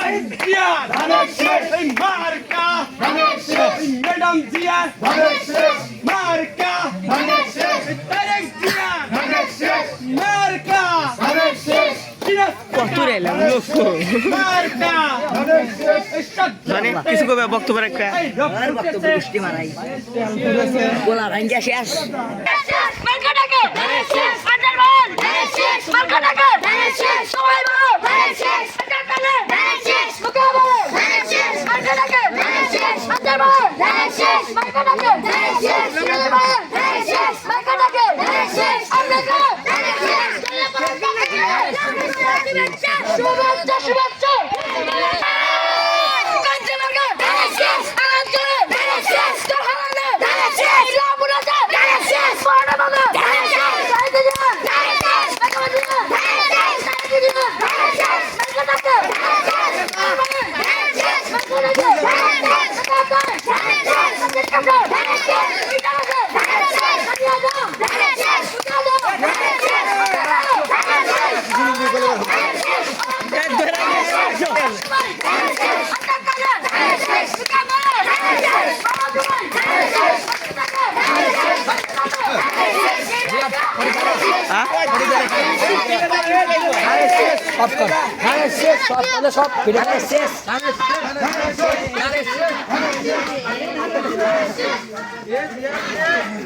শহীদ জিয়া এই মার্কা এই ম্যাডাম জিয়া মার্কা তারেক জিয়া মার্কা কতরে মার্কা মানে কিছু কবে বক্তব্য রাখবে বক্তব্য গোষ্ঠী মারাই গোলা ভাঙ্গা শেষ মার্কাটাকে আন্ডারওয়ার্ল্ড মার্কাটাকে সবাই বলো মার্কাটাকে মুকাবলা মার্কাটাকে আন্ডারওয়ার্ল্ড মার্কাটাকে মার্কাটাকে আমেরিকা শুভেচ্ছা শুভেচ্ছা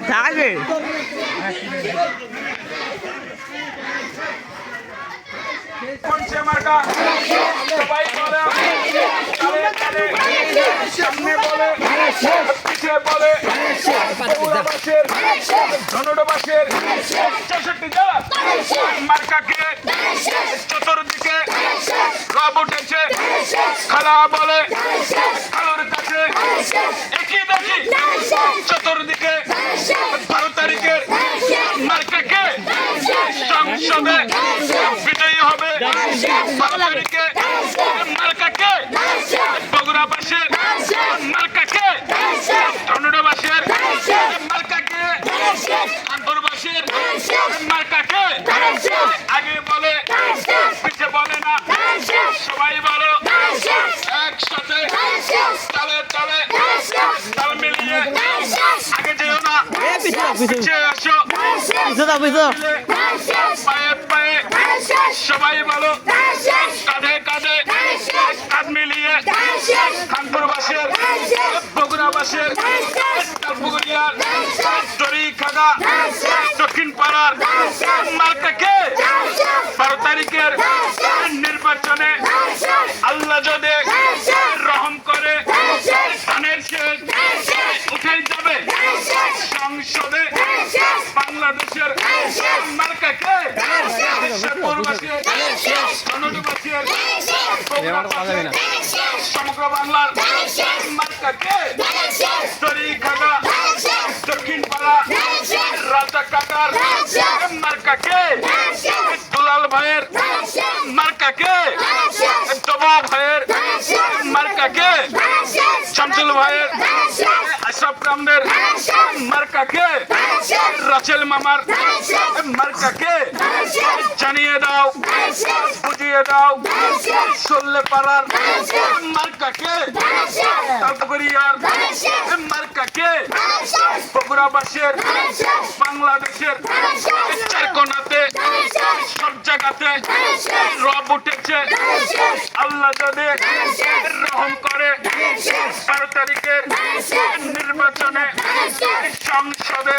থাকে কোনছে মার্কা সবাই বলে সামনে বলে পিছিয়ে বলে বগুড়াবাসীর ধনুডাবাসীর 64 জেলা মার্কাকে চতুর্দিকে রব উঠেছে খালা বলে খালুর কাছে একই দেখি চতুর্দিকে 12 তারিখের মার্কাকে সংসদে বিজয়ী হবে 12 তারিখে মার্কাকে বগুড়াবাসীর মার্কাকে ধনুডাবাসীর মার্কাকে আন্তর্বাসীর মার্কাকে আগে বলে পিছে বলে না সবাই বলো একসাথে তালে তালে তাল মিলিয়ে আগে যেও না পিছিয়ে আসো পায়ে পায়ে সবাই বলো কাঁধে কাঁধে কাঁধ মিলিয়ে খানপুরবাসীর বগুড়াবাসীর পুকুরিয়ার দড়িখাগা দক্ষিণ পাড়ার মার্কাকে 12 তারিখের নির্বাচনে আল্লাহ যদি রহম করে ধানের শেষ উঠে যাবে সংসদে বাংলাদেশের মার্কাকে শেরপুরবাসীর ধনুডাবাসীর বগুড়াবাসীর সমগ্র বাংলার মার্কাকে দড়িখাগা দক্ষিণ পাড়া রাজা কাকার মার্কাকে দুলাল ভাইয়ের মার্কাকে তবু ভাইয়ের মার্কাকে শামসুল ভাইয়ের আশরাফ কামদের মার্কাকে রাসেল মামার মার্কাকে জানিয়ে দাও বুঝিয়ে দাও সল্লে পাড়ার মার্কাকে তালপুকুরিয়ার মার্কাকে বগুড়াবাসীর বাংলাদেশের চারকোনাতে সব জায়গাতে রব উঠেছে আল্লাহ যদি রহম করে 12 তারিখের নির্বাচনে সংসদে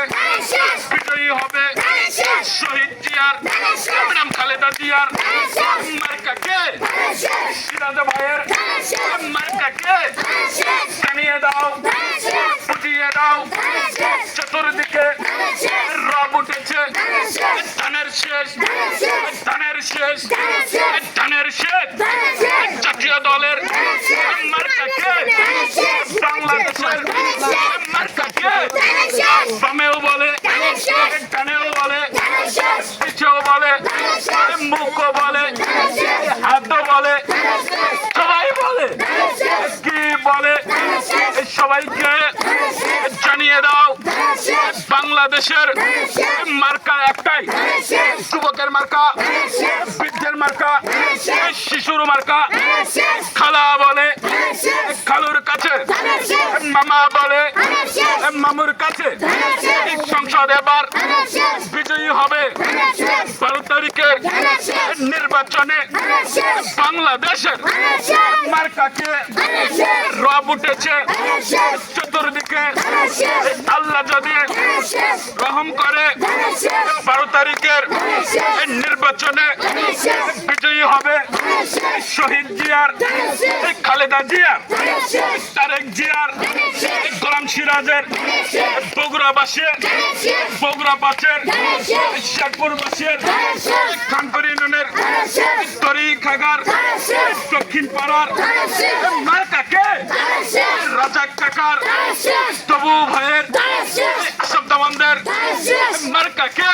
বিজয়ী হবে শহীদ জিয়ার ম্যাডাম খালেদা জিয়ার মার্কাকে সিরাজ ভাইয়ের মার্কাকে জানিয়ে দাও বুঝিয়ে দাও চতুর্দিকে রব উঠেছে ধানের শেষ ধানের শেষ ধানের শেষ জাতীয় দলের মার্কাকে বাংলাদেশের মার্কাকে বামেও বলে ডানেও বলে পিছেও বলে মুখও বলে হাতও বলে সবাই বলে কি বলে সবাইকে জানিয়ে দাও বাংলাদেশের মার্কা একটাই, যুবকের মার্কা, বৃদ্ধের মার্কা, শিশুর মার্কা। খালা বলে খালুর কাছে, মামা বলে মামুর কাছে। সংসদ এবার বিজয়ী হবে 12 তারিখের নির্বাচনে। বাংলাদেশের মার্কাকে রব উঠেছে চতুর্দিকে। আল্লাহ যদি রহম করে 12 তারিখের নির্বাচনে বিজয়ী হবে শহীদ জিয়ার, খালেদা জিয়ার, তারেক জিয়ার, গোলাম সিরাজের, বগুড়াবাসীর, বগুড়া পাশের, শেরপুরবাসীর, খানপুর ইউনিয়নের তরিখাগার, দক্ষিণ পাড়ার মার্কাকে রাজাক কাকার, তবু ভাইয়ের, আশরাফ দামানদের মার্কাকে,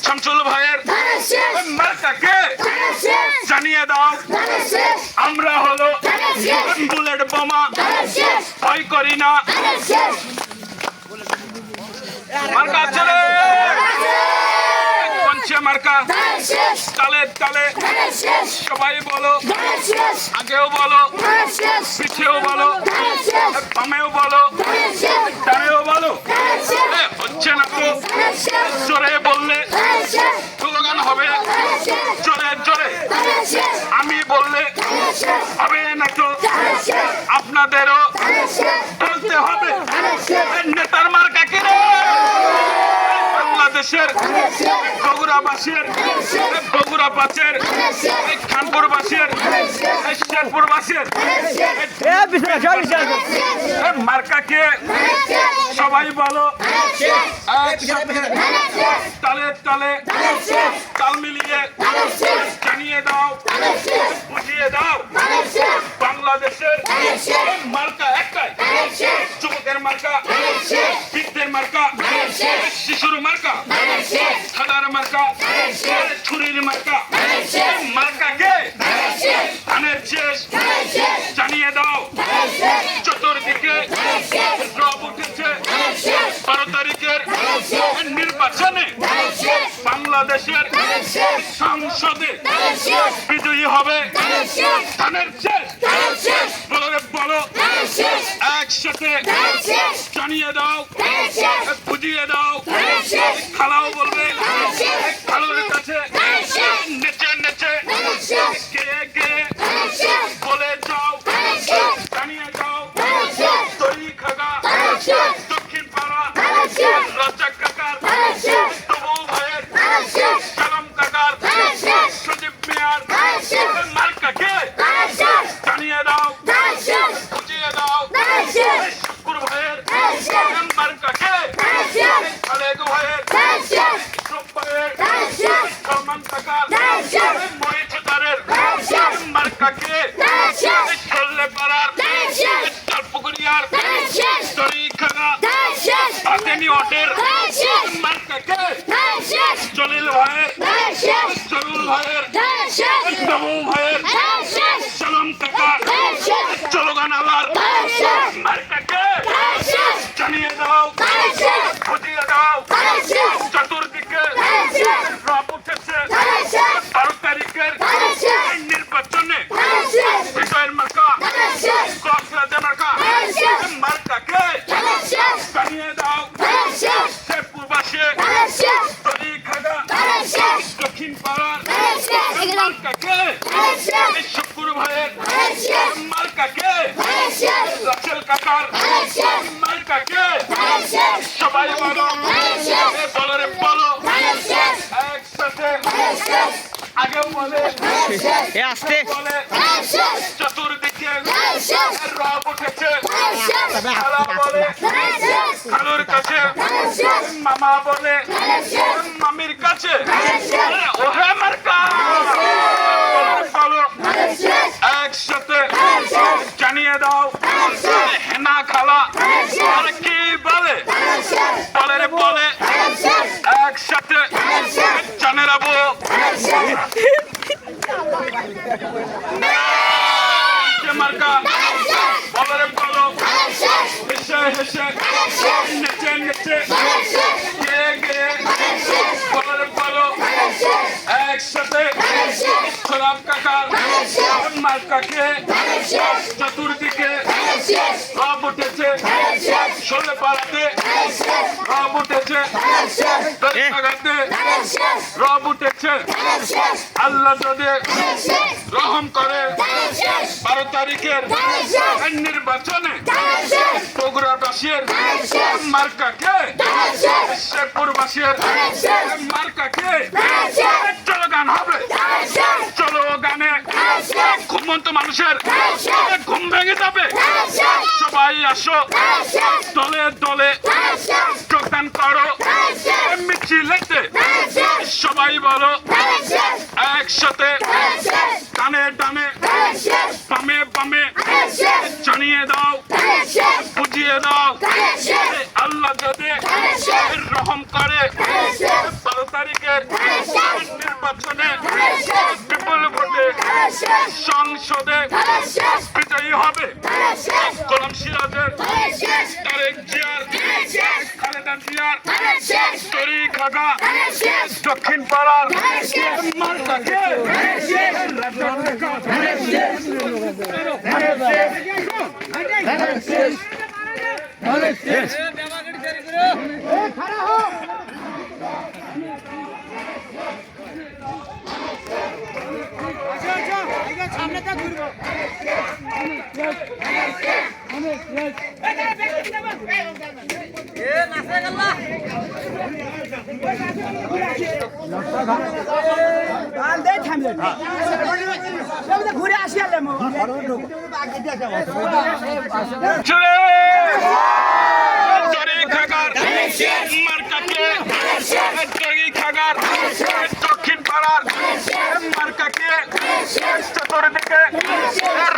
শামসুল ভাইয়ের মার্কাকে জানিয়ে দাও আমরা হলো বুলেট বোমা, ভয় করি না। মার্কা চলে পঞ্চে মার্কা, তালে তালে সবাই বলো, আগেও বলো, পিছেও বলো, বামেও বলো, ডানেও বলো। হচ্ছে না তো, জোরে বললে স্লোগান হবে, জোরে জোরে আমি বললে হবে না তো। আপনাদেরও বলতে হবে নেতার মার্কা কিনে। বাংলাদেশের বগুড়াবাসীর, বগুড়া পাশের, খানপুরবাসীর, শেরপুরবাসীর মার্কাকে সবাই বলো একসাথে তালে তালে তাল মিলিয়ে জানিয়ে দাও, বুঝিয়ে দাও বাংলাদেশের মার্কা একটাই, যুবকের মার্কা, বৃদ্ধের মার্কা, শিশুর মার্কা, খাদার মার্কা, ছুরির মার্কা। মার্কাকে ধানের শেষ জানিয়ে দাও চতুর্দিকে রব উঠেছে 12 তারিখের নির্বাচনে। বাংলাদেশের সংসদে বিজয়ী হবে ধানের শেষ। বলো বলো একসাথে জানিয়ে দাও, বুঝিয়ে দাও। খালাও বলবে খালুর কাছে, নেচে নেচে গে গে বলে যাও, জানিয়ে দাও তরিখাগা, দক্ষিণ পাড়া, রাজাক কাকার, তবু ভাইয়ের, সালাম কাকার, সজীব মিয়ার মার্কাকে জানিয়ে দাও, বুঝিয়ে দাও। শুকুর ভাইয়ের মার্কাকে, খালেদ ভাইয়ের, ইসরফ ভাইয়ের, সলমান কাকার, মহিষদারের মার্কাকে, চললে পাড়ার, চালপুকুরিয়ার, তরিখাগা, আতেনি অটের মার্কাকে, জলিল ভাইয়ের, জরুল ভাইয়ের, তবু ভাইয়ের, সালাম কাকা, চলগান আলার মার্কাকে জানিয়ে দাও, বুঝিয়ে দাও। চতুর্দিকে রব উঠেছে 12 তারিখের নির্বাচনে বিজয়ের মার্কা, কক্সবাজার মার্কা, মার্কাকে জানিয়ে দাও শেরপুরবাসী, তরিখাগা, দক্ষিণ পাড়ার মার্কাকে, শুকুর ভাইয়ের মার্কাকে, রাসেল কাকার মার্কাকে সবাই বলো, বলো রে বলো একসাথে। আগেও বলে আসতে বলে চতুর্দিকে রব উঠেছে। খালা বলে খালুর কাছে, মামা বলে মামির কাছে। ওহে মার্কা বলো একসাথে জানিয়ে দাও হেনা খালা আর কি বলে, বলে রে বলে একসাথে জানেরা বউ মার্কা, বলো রে বলো হেসে নেচে নেচে গে গে বলো বলো একসাথে খোলাপ কাকার মার্কাকে চতুর্দিকে রব উঠেছে শোলে পাড়াতে রব উঠেছে দরগাতে রব উঠেছে আল্লাহ যদি রহম করে 12 তারিখের নির্বাচনে বগুড়াবাসীর মার্কাকে শেরপুরবাসীর মার্কাকে চলো গান হবে চলো গানে ঘুমন্ত মানুষের ঘুম ভেঙে যাবে সবাই আসো দলে দলে যোগদান করো মিছিলেতে সবাই বলো একসাথে ডানে ডানে বামে বামে জানিয়ে দাও বুঝিয়ে দাও আল্লাহ যদি রহম করে 12 তারিখের নির্বাচনে বিপুল ভোটে সংসদে বিজয়ী হবে গোলাম সিরাজের তারেক জিয়ার খালেদা জিয়ার তরিক আগা দক্ষিণ পাড়ার মার্কাকে ঘুরে আসি দক্ষিণ পাড়ার মার্কাকে চতুর্দিকে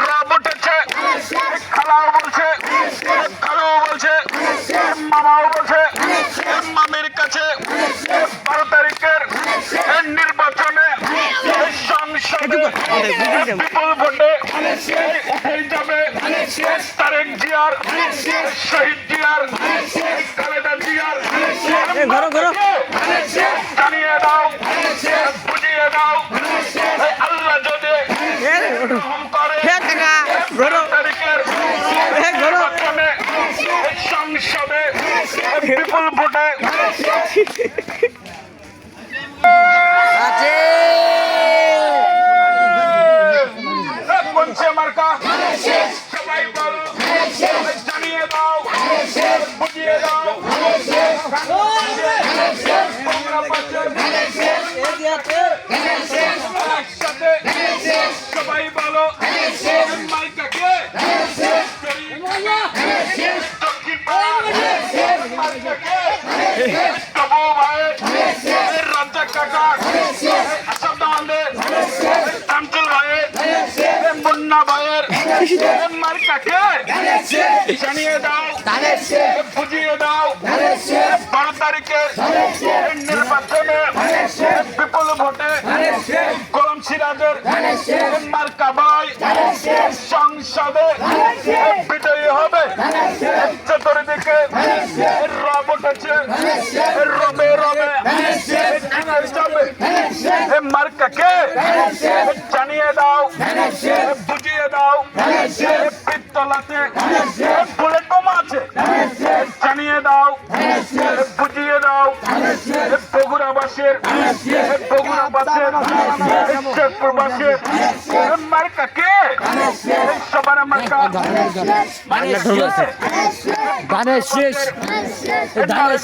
রব উঠেছে খালাও বলছে খালাও বলছে মামাও বলছে মামির কাছে 12 তারিখের নির্বাচনে সংসদে বিপুল ভোটে উঠে যাবে তারেক জিয়ার শহীদ জিয়ার খালেদা জিয়ার জানিয়ে দাও বুঝিয়ে দাও আল্লাহ যদি করে 12 তারিখের নির্বাচনে সংসদে বিপুল ভোটে বলছে মার্কা সবাই বলো জানিয়ে দাও বুঝিয়ে দাও একসাথে সবাই বলো মার্কাকে দক্ষিণ মার্কাকে তবু ভাইয়ের রাজ্জাক কাকা আসাদ আমাদের শামসুল ভাইয়ের মুন্না ভাইয়ের মার্কাকে জানিয়ে দাও বুঝিয়ে দাও 12 তারিখের নির্বাচনে বিপুল ভোটে গোলাম সিরাজের মার্কা ভাই সংসদে বিজয়ী হবে চতুর্দিকে রব উঠেছে রবে রবে যাবে মার্কাকে জানিয়ে দাও বুঝিয়ে দাও পিস্তলাতে বুলেট বোমা আছে জানিয়ে দাও বুঝিয়ে দাও বগুড়াবাসীর শেরপুরবাসীর মার্কাকে সবার মার্কা ধানের শেষ ধানের শেষ ধানের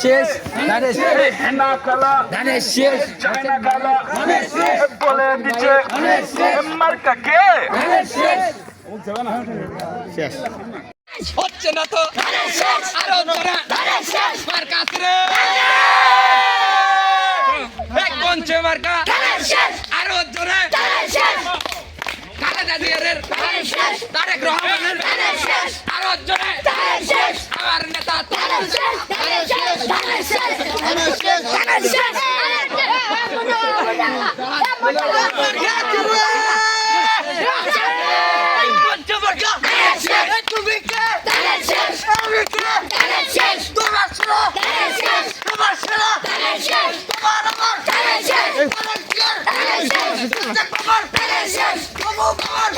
শেষ ধানের শেষ হেনা কালা ধানের শেষ চায়না কালা বলে দিচ্ছে মার্কাকে শেষ হচ্ছে না তো আরো পঞ্চে মার্কা আরো জোরে খালেদা জিয়ারের তারেক রহমানের আরো জোরে আমার নেতা পঞ্চে মার্কা তুমি কে অর্ধেক বাবার শেষ তবু বাবার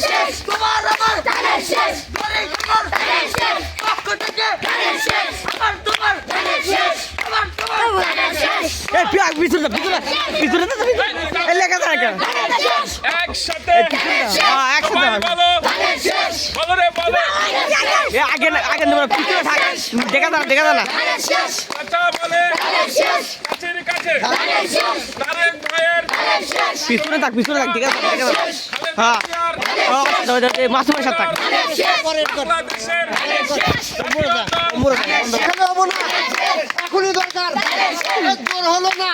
শেষ তোমার আমার শেষ দড়ি কাকার শেষ পক্ষ থেকে শেষ আমার তোমার শেষ আমার তোমার শেষ এই পিছনে এই লেখা থাকে কেন একসাথে একসাথে সবাই বলো বলো রে বলো আগে নেবো পিছনে থাক দেখা দাও না কথা বলে কাছের কাছে তারেক ভাইয়ের পিছনে থাক দেখা দাও হ্যাঁ মাসুমের সাথে থাক বাংলাদেশের এখনই দরকার জোর হলো না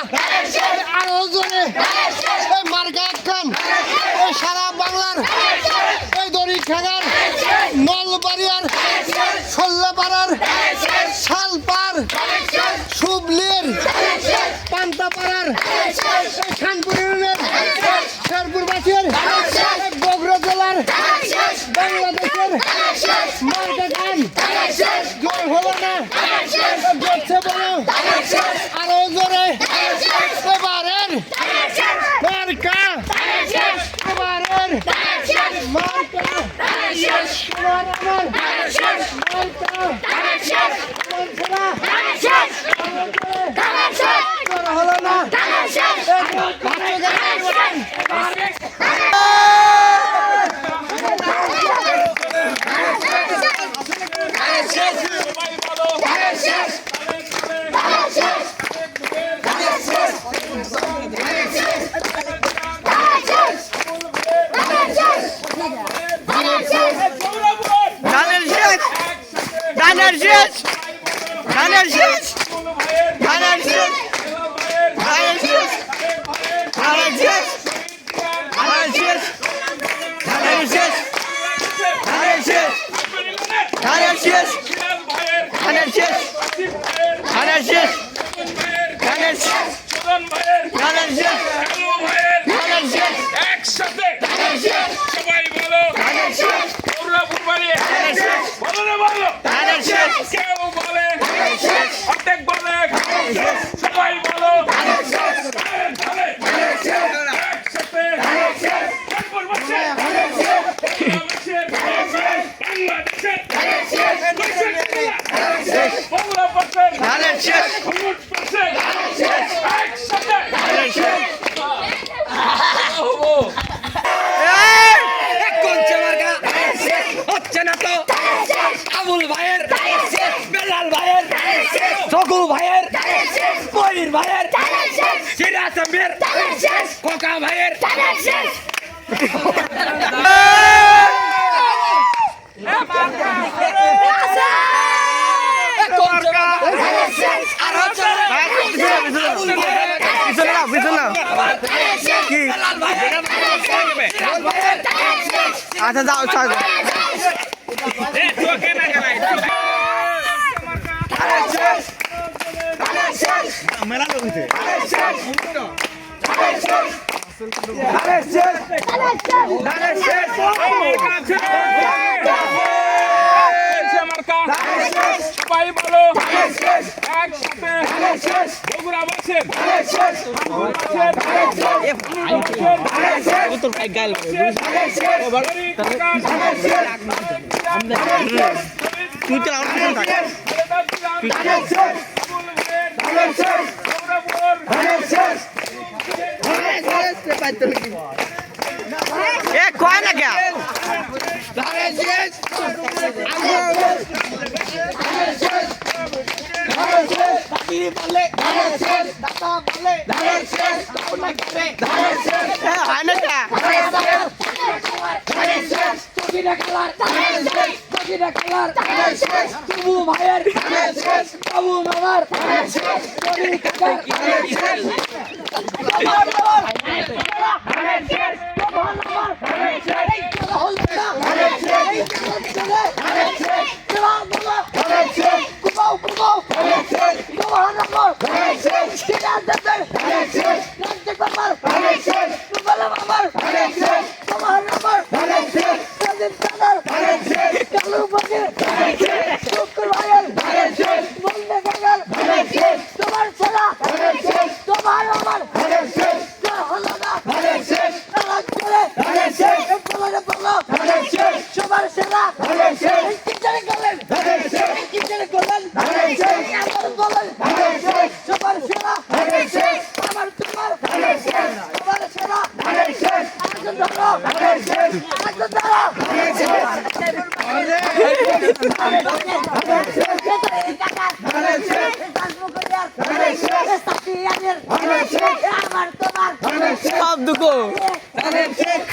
আরো জোরে মার্কা খান সারা বাংলার এই দড়ি খাগার নলবাড়িয়ার সল্লাপাড়ার শালপাড় সুবলির পান্তাপাড়ার খানপুর ইউনিয়নের শেরপুরবাসীর বগুড়া জেলার বাংলাদেশের মার্কা খান জোর হলো না জোরছে বলো আরো জোরে এবারের মার্কা এবারের মার্কা তোমার আমার মার্কা হলো না সবাই বলো ধানের শেষ ধানের শেষ ধানের শেষ ধানের শেষ ধানের শেষ ধানের শেষ ধানের শেষ ধানের শেষ ধানের শেষ ধানের শেষ ধানের শেষ ধানের শেষ ধানের শেষ ধানের শেষ ধানের শেষ একসাথে সবাই বলো গৌরবপুর বাড়ি বলো রে বলো ধানের শেষ কেউ বলে অর্ধেক বলে সবাই বলো একসাথে ধানের শেষ ধানের শেষ কোনছে মার্কা হচ্ছে না তো আবুল ভাইয়ের বেলাল ভাইয়ের জগু ভাইয়ের বহির ভাইয়ের সিরাজ আমির কোকা ভাইয়ের আচ্ছা যাও ছাড়ো মেলা লোক হয়েছে সবাই বলো একসাথে বগুড়া বাসের তোর গায়ে তুই তো আমার এ কয় না কে হয় না কে তোমার আমার জোরে বলো সবার সেরা কিচেনে গেলেন কিচেনে গেলেন আমার বলেন সবার সেরা আমার তোমার সবার সেরা আরেকজন ধরো আরেকজন ধরো আমার তোমার সব দুকো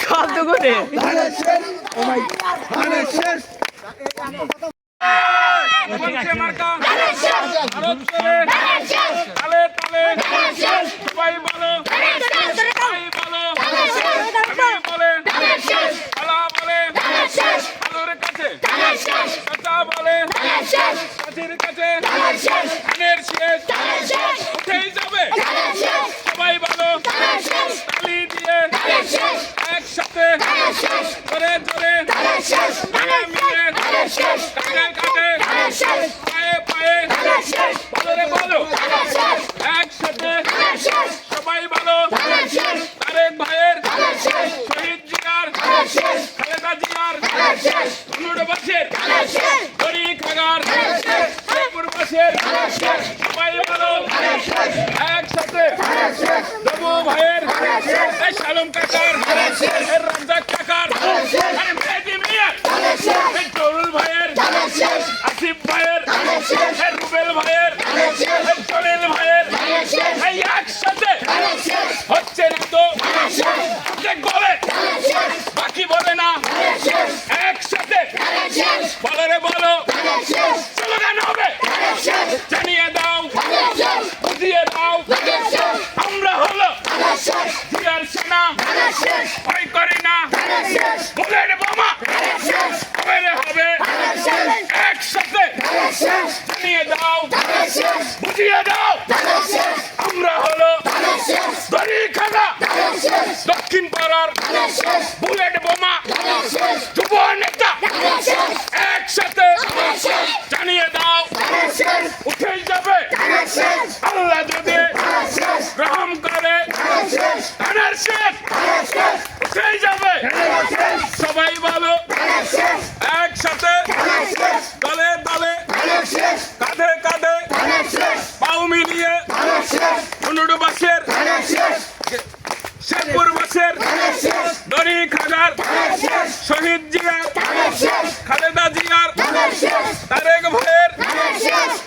সব দুকো রে বলছে মার্কা ভারত করে তালে তালে সবাই বলো সবাই বলো আমি বলে আলা বলে আলোর কাছে কাঁচা বলে কাছের কাছে ধানের শেষ উঠেই যাবে সবাই বলো তালি দিয়ে একসাথে করে ধরে মিলে মিলে কাঁধে কাঁধে পায়ে পায়ে বলো রে বলো একসাথে সবাই বলো তারেক ভাইয়ের শহীদ জিয়ার খালেদা জিয়ার ধনুড়বাসের দড়ি খাগার শেরপুরবাসের সবাই বলো একসাথে দেবু ভাইয়ের এই শালম কাকার এই রাজ্জাক কাকার আরে মেহেদি মিয়ার এই তরুল ভাইয়ের আসিফ ভাইয়ের এই রুবেল ভাইয়ের এই জলিল ভাইয়ের এই একসাথে হচ্ছে না তো অর্ধেক বলে বাকি বলে না একসাথে বলো রে বলো স্লোগান হবে জানিয়ে দাও বুঝিয়ে দাও আমরা হলো জিয়ার সেনা ভয় করি না বুলেট বোমা হবে হবে একসাথে জানিয়ে দাও বুঝিয়ে দাও আমরা হলো দড়ি খাগা দক্ষিণ পাড়ার বুলেট বোমা যুব নেতা একসাথে জানিয়ে দাও উঠেই যাবে আল্লাহ যদি গ্রহণ করে ধানের শেষ উঠেই যাবে সবাই বলো একসাথে দলে দলে কাঁধে কাঁধে পাও মিলিয়ে ধনুড়বাসের শেরপুরবাসের দড়ি খাগার শহীদ জিয়ার খালেদা জিয়ার তারেক ভাইয়ের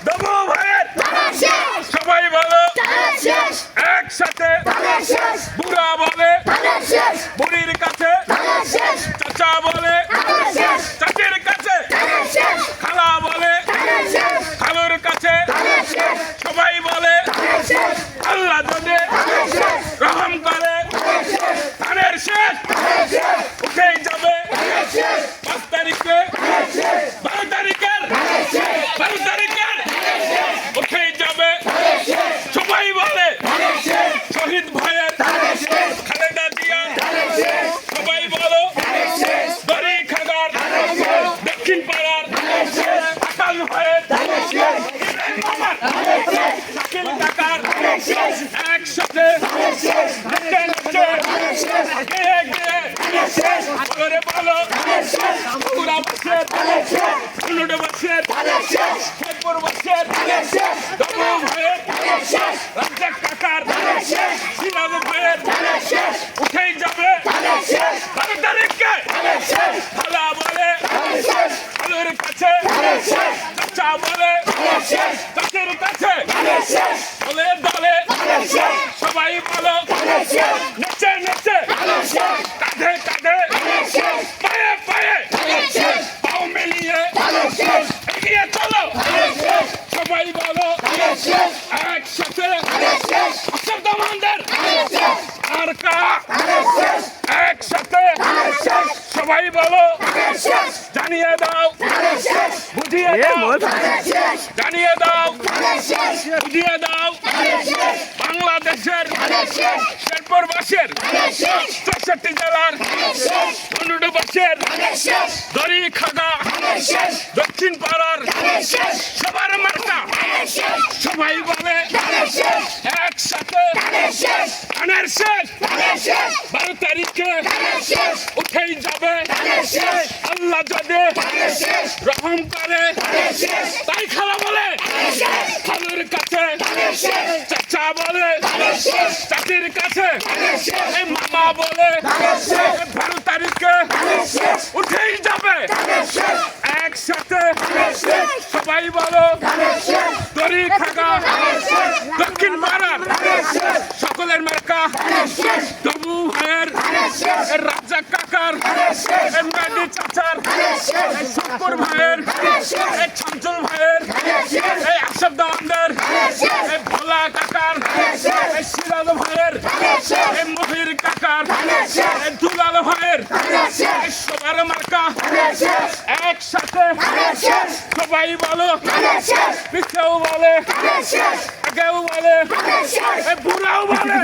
দেবু ভাইয়ের সবাই বলো একসাথে বুড়া বলে বুড়ির কাছে চাচা বলে চাচির কাছে খালা বলে খালুর কাছে সবাই বলে আল্লাহ যদি রহম করে ধানের শেষ উঠেই যাবে 5 তারিখে 12 তারিখের উঠেই যাবে সবাই বলে শহীদ ভাইয়ের খালেদা জিয়া সবাই বলো দড়ি খাগার দক্ষিণ পাড়ার আকাল ভাইয়ের শাকিল কাকার একসাথে নেচে নেচে গিয়ে গিয়ে বলো বলো পুরা বছর উন্নট বছর শেরপুরবাসের দেবু ভাইয়ের রাজ্জাক কাকার সিরাজ ভাইয়ের উঠেই যাবে 12 তারিখে খালা বলে খালুর কাছে চাচা বলে চাচির কাছে বলে দলে সবাই বলো নেচে নেচে কাঁধে কাঁধে পায়ে পায়ে পাও মিলিয়ে এগিয়ে চলো সবাই বলো একসাথে শব্দমানদের মার্কা একসাথে সবাই বলো জানিয়ে দাও বুঝিয়ে দাও জানিয়ে দাও বুঝিয়ে দাও বাংলাদেশের শেরপুরবাসীর 64 জেলার বাসের দড়ি খাগা দক্ষিণ পাড়ার সবার মার্কা সবাই বলে একসাথে ধানের শেষ 12 তারিখে উঠেই যাবে আল্লাহ যদি রহম করে তাই খালা বলে খালুর কাছে চাচা বলে চাচির কাছে এই মামা বলে 12 তারিখে উঠেই যাবে একসাথে সবাই বলো দড়ি খাগা দক্ষিণ পাড়ার সকলের মার্কা তবু ভাইয়ের রাজ্জাক কাকার মেহেদি চাচার শঙ্কর ভাইয়ের শামসুল ভাইয়ের আশরাফ দাওয়ানদের ভোলা কাকার সিরাজ ভাইয়ের মহির কাকার দুলাল ভাইয়ের সবার মার্কা একসাথে সবাই বলো পিছেও বলে আগেও বলে বুড়াও বলে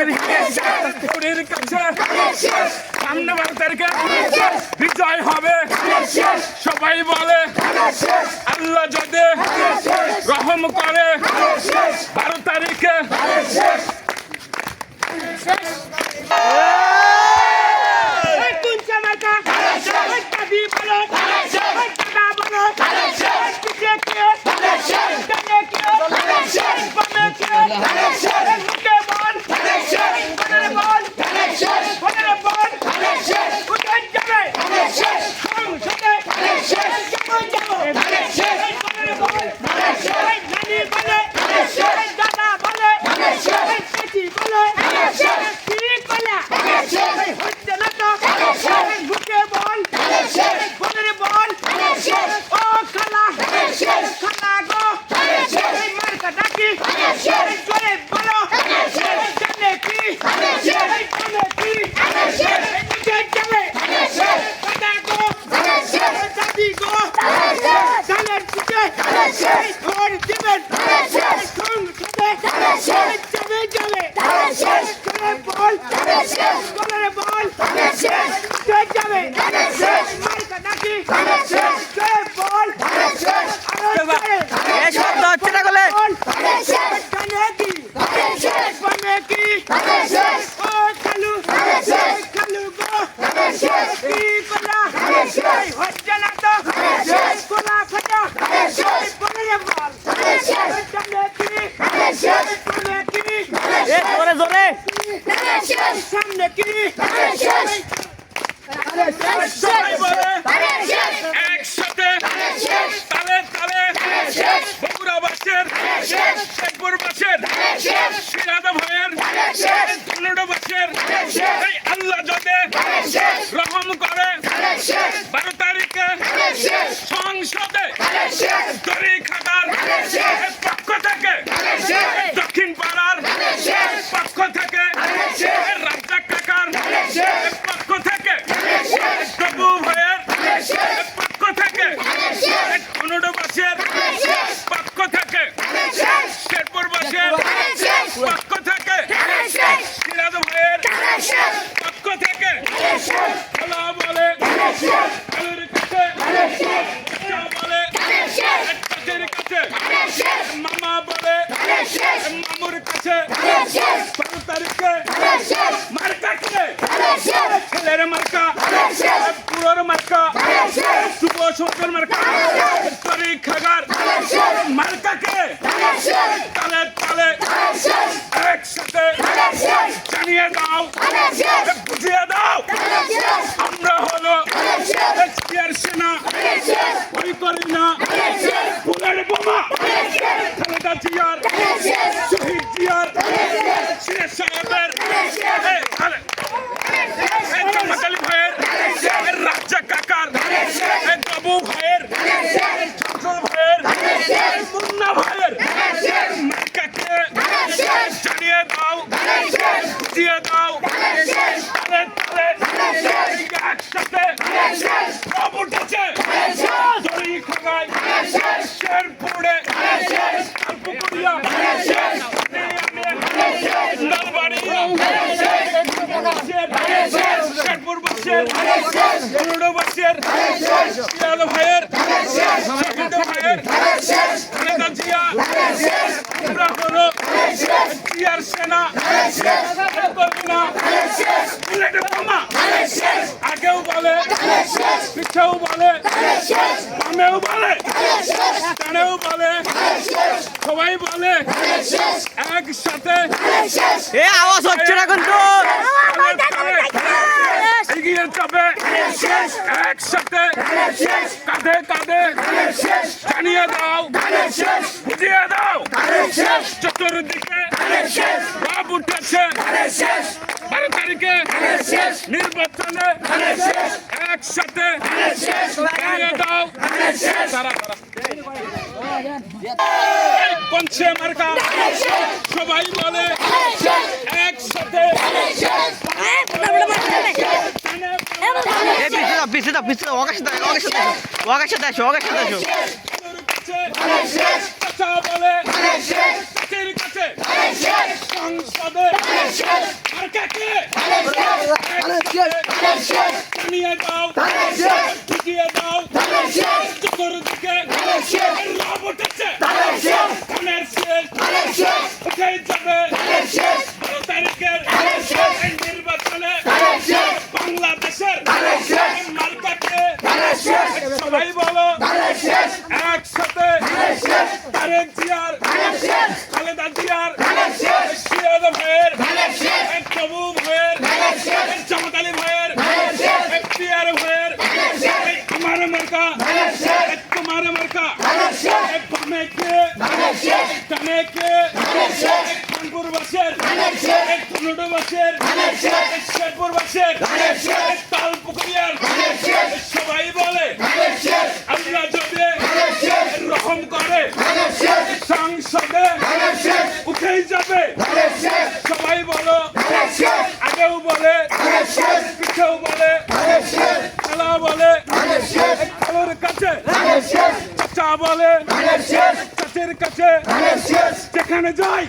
বুড়ির কাছে সামনে 12 তারিখে বিজয় হবে সবাই বলে আল্লাহ যদি রহম করে 12 তারিখে একসাথে তালে তালে বগুড়া বাসের শেখপুর বাসের সিরাজ ভাইয়ের ধুনুড় বাসের আল্লাহ যদি রহম করে 12 তারিখে সংসদে দড়ি খাগার পক্ষ থেকে দক্ষিণ পাড়ার পক্ষ থেকে রাজ্জাক কাকার পক্ষ থেকে তবু ভাইয়ের পক্ষ থেকে ধুনুড় বাসের পক্ষ থেকে শেরপুর বাসের পক্ষ থেকে সিরাজ ভাইয়ের পক্ষ থেকে খোলা বলে খালুর কাছে চাচা বলে চাচির কাছে মামা বলে মামুর কাছে 12 তারিখে মার্কা কে ছেলের মার্কা পুরোর মার্কা যুব সমাজের মার্কা দড়ি খাগার মার্কা কে তালে তালে একসাথে জানিয়ে দাও বুঝিয়ে দাও আমরা হলো এসপিআর সেনা ওই করি না ফুলের বোমা খালেদা জিয়ার শহীদ জিয়ার শেখ সাহেবের জামাত আলী ভাইয়ের রাজ্জাক কাকার বাবু ভাইয়ের ধনুডবাসের জিয়াদ ভাইয়ের শহীদ ভাইয়ের খালেদা জিয়া আমরা হলো জিয়ার সেনা কর্মীরা বুলেট বোমা আগেও বলে পিছেও বলে বামেও বলে ডানেও বলে সবাই বলে একসাথে এ আওয়াজ হচ্ছে না কিন্তু এগিয়ে যাবে একসাথে কাঁধে কাঁধে জানিয়ে দাও বুঝিয়ে দাও চতুর্দিকে সব উঠেছে 12 তারিখে নির্বাচনে একসাথে জানিয়ে দাও তারা পঞ্চে মার্কা সবাই বলে একসাথে পিছে দাও ওকার সাথে আসো কথা বলে কাছের কাছে সংসদে মার্কাকে জানিয়ে দাও বুঝিয়ে দাও চতুর্দিকে লাভ উঠেছে ধানের শেষ উঠে যাবে 12 তারিখের নির্বাচনে বাংলাদেশের মার্কাকে সবাই বলো একসাথে তারেক জিয়ার খালেদা জিয়ার জিয়াদ ভাইয়ের প্রভু ভাইয়ের জামাত আলী ভাইয়ের পিয়ার ভাইয়ের আমার মার্কা তোমার মার্কা বামে কে ডানে কে খানপুর বাসের ধনুডো বাসের শেরপুর বাসের তাল পুকুরিয়ার সবাই বলে আমরা যদি রকম করে সংসদে উঠেই যাবে সবাই বলো আগেও বলে পিছেও বলে খেলা বলে খেলোর কাছে চাচা বলে চাচের কাছে যেখানে যাই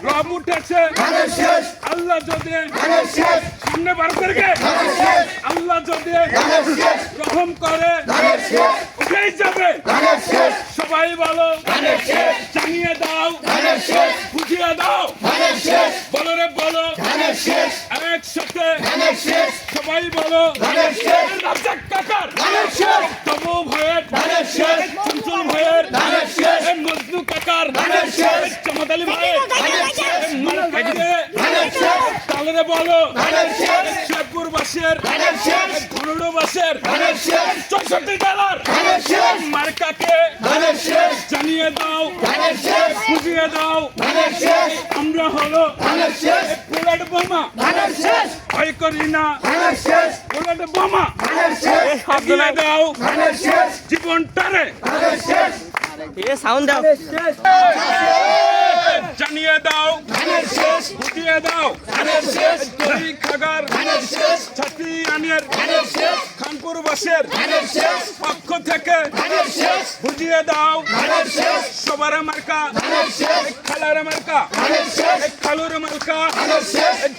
রব উঠেছে আল্লাহ যদি সামনে 12 তারিখে আল্লাহ যদি রহম করে উঠেই যাবে সবাই বলো জানিয়ে দাও বুঝিয়ে দাও বলো রে বলো একসাথে সবাই বলো রাজ্জাক কাকার তবু ভয়ের চঞ্চল ভয়ের মজনু কাকার জামাত আলী ভাইয়ের তাহলে বলো শেরপুর বাসের ধনুডো বাসের 64 জেলার মার্কাকে জানিয়ে দাও বুঝিয়ে দাও আমরা হলো বুলেট বোমা ভয় করি না বুলেট বোমা এগিয়ে দাও জীবনটারে এ সাউন্ড দাও জানিয়ে দাও বুঝিয়ে দাও খাগার ছাতি আনের খানপুর বাসের পক্ষ থেকে বুঝিয়ে দাও সবার মার্কা খেলার মার্কা খালুর মার্কা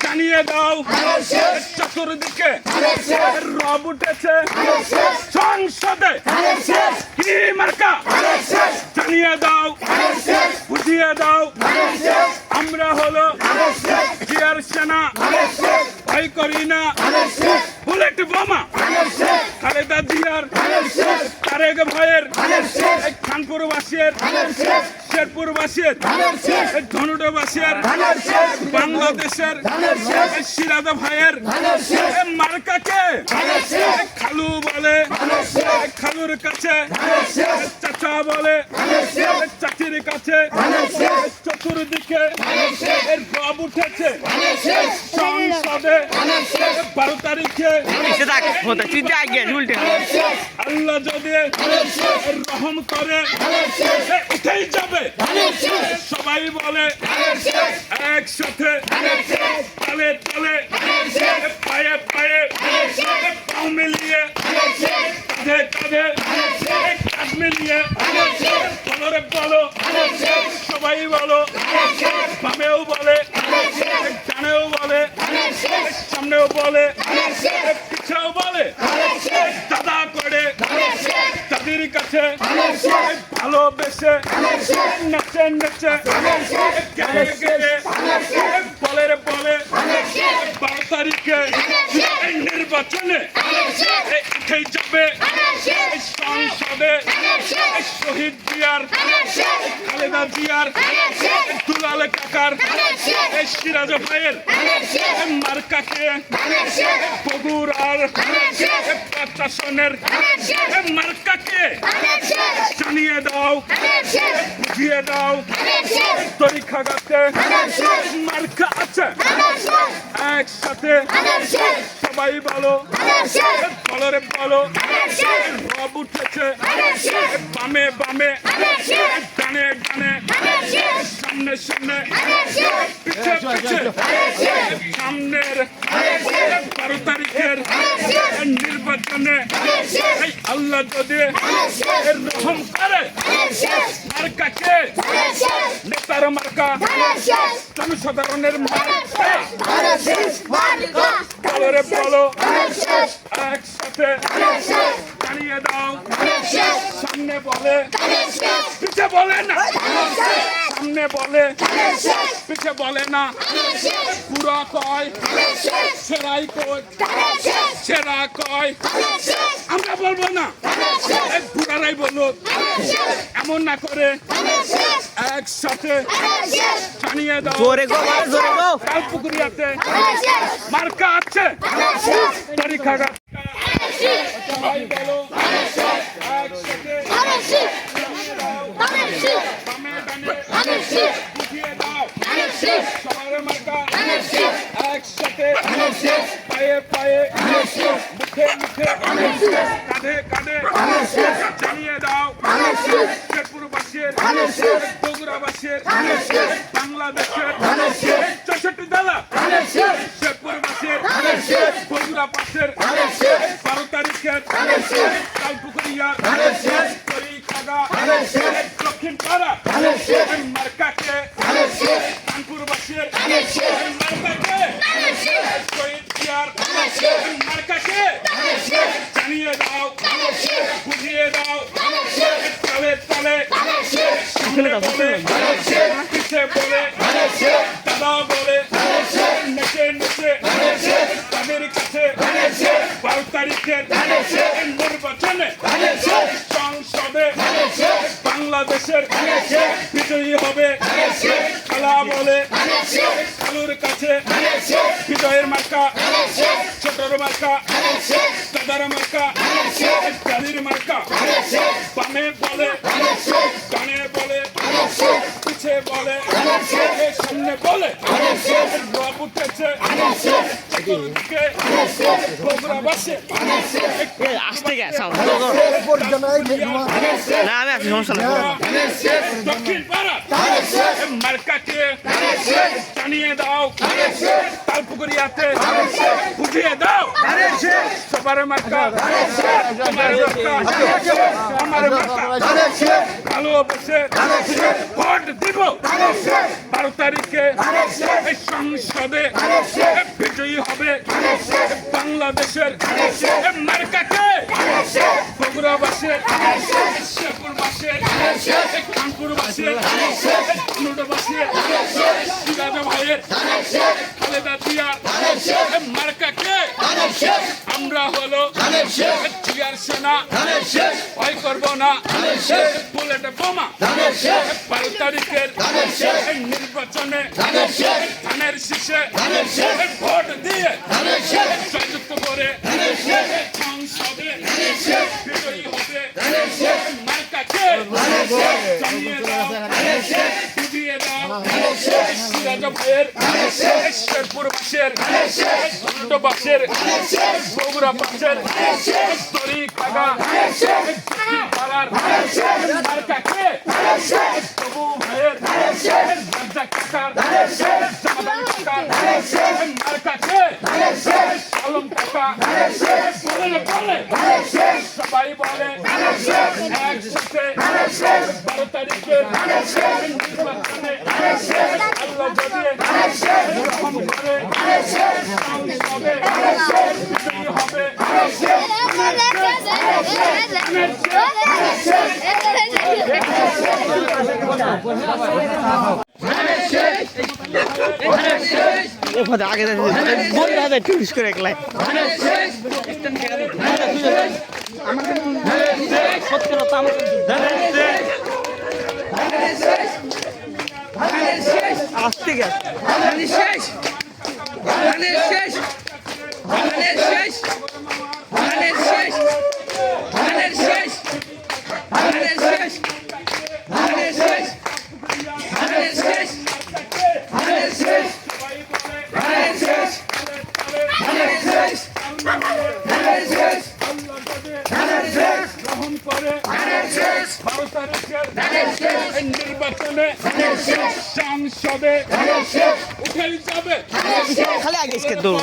জানিয়ে দাও চতুর্দিকে রব উঠেছে সংসদে কি মার্কা জানিয়ে দাও বুঝিয়ে দাও আমরা হলো জিয়ার সেনা ভয় করি না বুলেট বোমা খালেদা জিয়ার তারেক ভাইয়ের খানপুর বাসের শেরপুর বাসের ধনুডো বাসের বাংলাদেশের সিরাজ ভাইয়ের মার্কাকে খালু বলে খালুর কাছে চাচা বলে চাচির কাছে চতুর্দিকে রব উঠেছে সংসদে 12 তারিখে আল্লাহ যদি রহম করে উঠেই যাবে সবাই বলে একসাথে তালে তালে পায়ে পায়ে পাও মিলিয়ে কাঁধে কাঁধে কাঁধ মিলিয়ে বলো রে বলো সবাই বলো বামেও বলে ডানেও বলে সামনেও বলে পিছেও বলে কাছে ভালোবেসে নেচে নেচে গেলে গেলে বলে বলে 12 তারিখে এই নির্বাচনে উঠেই যাবে সংসদে শহীদ জিয়ার খালেদা জিয়ার দুলাল কাকার সিরাজ ভাইয়ের মার্কাকে বগুড়ার প্রশাসনের মার্কাকে জানিয়ে দাও বুঝিয়ে দাও তরিখাগাতে মার্কা আছে একসাথে সবাই বলো বলরে বলো রব উঠেছে বামে বামে ডানে ডানে সামনে সামনে পিছে পিছে সামনের 12 তারিখের নির্বাচনে এই আল্লাহ যদি রহম করে মার্কাকে নেতার মার্কা জনসাধারণের মার্কা বলরে বলো একসাথে জানিয়ে দাও সামনে বলে পিছে বলে না সামনে বলে পিছে বলে না পুরা কয় সেরাই কয় সেরা কয় আমরা বলবো না পুরারাই বলো এমন না করে একসাথে জানিয়ে দাও জোরে গো বাবা, জোরে গো কালপুকুরিয়াতে মার্কা আছে তরিখাগা সবাই বলো একসাথে জানিয়ে দাও বামে ডানে বুঝিয়ে দাও সবার মার্কা একসাথে পায়ে পায়ে মুখে মুখে কাঁধে কাঁধে জানিয়ে দাও শেরপুরবাসীর বগুড়াবাসীর বাংলাদেশের 64 জেলা শেরপুরবাসীর বগুড়াবাসীর 12 তারিখের কালপুকুরিয়ার তরিখাগা দক্ষিণ পাড়া মার্কাকে কানপুরবাসীর মার্কাকে শহীদ জিয়ার মার্কাকে জানিয়ে দাও বুঝিয়ে দাও তালে তালে সামনে বলে পিছে বলে দাদা বলে নেচে নেচে তাদের কাছে 12 তারিখের নির্বাচনে সংসদে বাংলাদেশের বিজয়ী হবে খেলা বলে খালুর কাছে বিজয়ের মার্কা ছোটর মার্কা দাদার মার্কা দাদির মার্কা বামে বলে ডানে বলে পিছে বলে সামনে বলে রব উঠেছে চতুর্দিকে বগুড়াবাসী আসতে গেছে না আমি আছি সমস্যা না দক্ষিণ পাড়া মার্কাকে জানিয়ে দাও তালপুকুরিয়াতে বুঝিয়ে দাও সবার মার্কা তোমার মার্কা আমার মার্কা ভালোবেসে ভোট দিব 12 তারিখে এই সংসদে বিজয়ী হবে বাংলাদেশের মার্কাকে বগুড়াবাসীর শেরপুরবাসীর কানপুরবাসীর নুরবাসীর সিরাজ ভাইয়ের খালেদা জিয়ার মার্কাকে আমরা হলো জিয়ার সেনা ভয় করব না বুলেট বোমা 12 তারিখের নির্বাচনে ধানের শীষে ভোট দিয়ে সংযুক্ত করে সংসদে বিজয়ী হবে মার্কাকে জানিয়ে দাও বুঝিয়ে দাও সিরাজ ভাইয়ের শেরপুরবাসীর নুরবাসীর বগুড়াবাসীর তরিখাগা পাড়ার মার্কাকে তবু ভাইয়ের রাজ্জাক কাকার জামাদানি কাকার মার্কাকে আলম কাকা বলে সবাই বলে একসাথে 12 তারিখে নির্বাচনে আল্লাহ যদি রহম করে সংসদে বিজয়ী হবে আগে বলতে হবে টুরিস্ট করে একলাই সত্যি কথা আসতে গেছে গ্রহণ করে 12 তারিখের নির্বাচনে সংসদে উঠে যাবে খালি আগে ইসকে দৌড়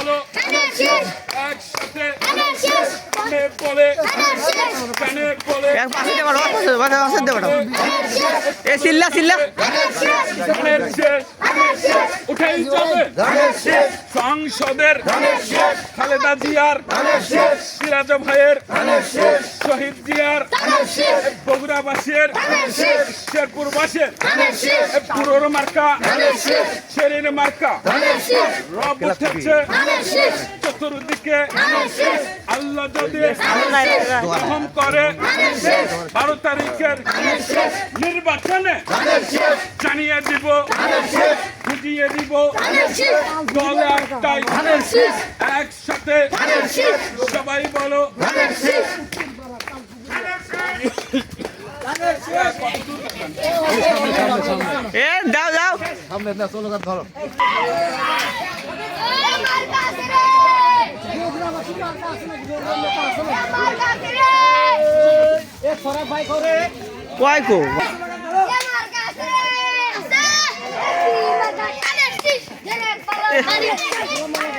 একসাথে বলে এক পাশে দে বড় পাশে দে বড় এ সিল্লা সিল্লা উঠে যাবে সংসদের খালেদা জিয়ার সিরাজ ভাইয়ের শহীদ জিয়ার বগুড়াবাসীর শেরপুরবাসীর পুরোর মার্কা শেরের মার্কা রব উঠেছে চতুর্দিকে আল্লাহ যদি গ্রহণ করে 12 তারিখের নির্বাচনে জানিয়ে দিব বুঝিয়ে দিব দল একটাই একসাথে সবাই বলো এ দাও দাও কয় কো Ganesh!